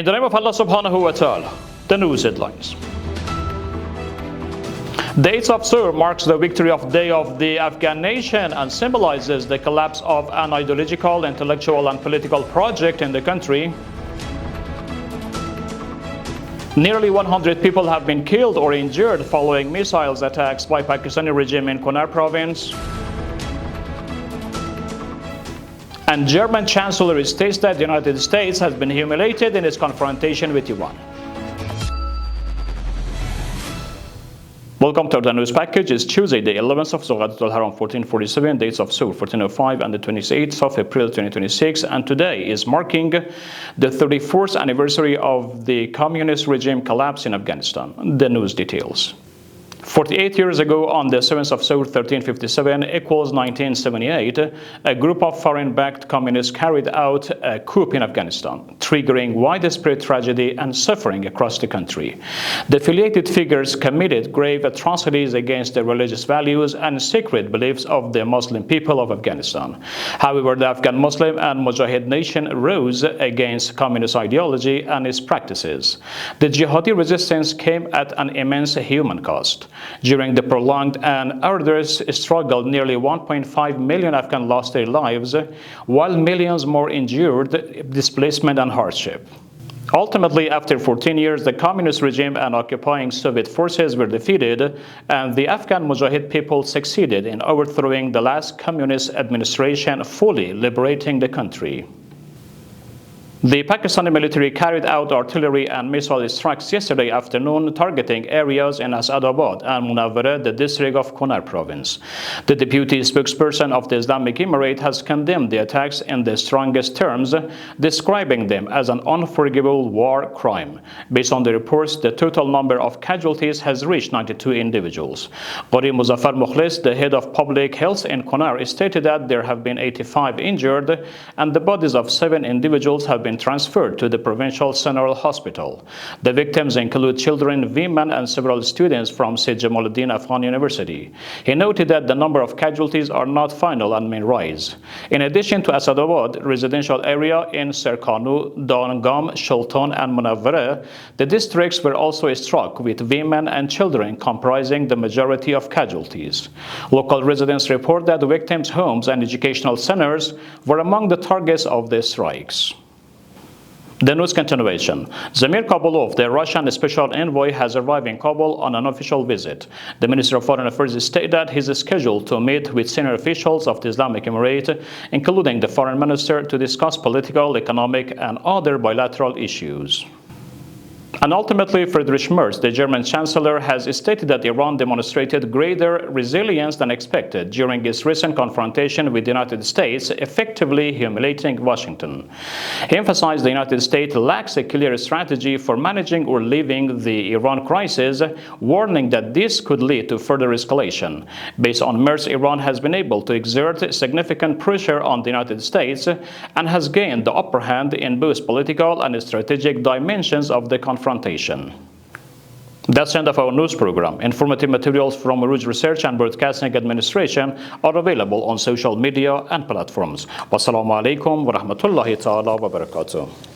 In the name of Allah subhanahu wa ta'ala, the news headlines. The 8th of Sur marks the victory of Day of the Afghan nation and symbolizes the collapse of an ideological, intellectual and political project in the country. Nearly 100 people have been killed or injured following missiles attacks by Pakistani regime in Kunar province. And German Chancellor states that the United States has been humiliated in its confrontation with Iran. Welcome to the news package. It's Tuesday, the 11th of Zulqa'dah al-Haram 1447, dates of Sur 1405 and the 28th of April 2026, and today is marking the 34th anniversary of the communist regime collapse in Afghanistan. The news details. 48 years ago, on the 7th of Sur 1357 equals 1978, a group of foreign-backed communists carried out a coup in Afghanistan, triggering widespread tragedy and suffering across the country. The affiliated figures committed grave atrocities against the religious values and sacred beliefs of the Muslim people of Afghanistan. However, the Afghan Muslim and Mujahid nation rose against communist ideology and its practices. The jihadi resistance came at an immense human cost. During the prolonged and arduous struggle, nearly 1.5 million Afghans lost their lives, while millions more endured displacement and hardship. Ultimately, after 14 years, the communist regime and occupying Soviet forces were defeated, and the Afghan Mujahid people succeeded in overthrowing the last communist administration, fully liberating the country. The Pakistani military carried out artillery and missile strikes yesterday afternoon, targeting areas in Asadabad and Munawwara, the district of Kunar province. The deputy spokesperson of the Islamic Emirate has condemned the attacks in the strongest terms, describing them as an unforgivable war crime. Based on the reports, the total number of casualties has reached 92 individuals. Qari Muzaffar Mukhlis, the head of public health in Kunar, stated that there have been 85 injured, and the bodies of 7 individuals have been transferred to the provincial general hospital. The victims include children, women, and several students from Sayyid Jamaluddin Afghan University. He noted that the number of casualties are not final and may rise. In addition to Asadabad residential area in Serkanu, Dongam, Shultan, and Munawwara, the districts were also struck with women and children comprising the majority of casualties. Local residents report that the victims' homes and educational centers were among the targets of the strikes. The news continuation. Zamir Kabulov, the Russian special envoy, has arrived in Kabul on an official visit. The Minister of Foreign Affairs stated that he is scheduled to meet with senior officials of the Islamic Emirate, including the Foreign Minister, to discuss political, economic, and other bilateral issues. And ultimately, Friedrich Merz, the German Chancellor, has stated that Iran demonstrated greater resilience than expected during its recent confrontation with the United States, effectively humiliating Washington. He emphasized the United States lacks a clear strategy for managing or leaving the Iran crisis, warning that this could lead to further escalation. Based on Merz, Iran has been able to exert significant pressure on the United States and has gained the upper hand in both political and strategic dimensions of the confrontation. That's the end of our news program. Informative materials from Urooj Research and Broadcasting Administration are available on social media and platforms. Wassalamu alaikum wa rahmatullahi ta'ala wa barakatuh.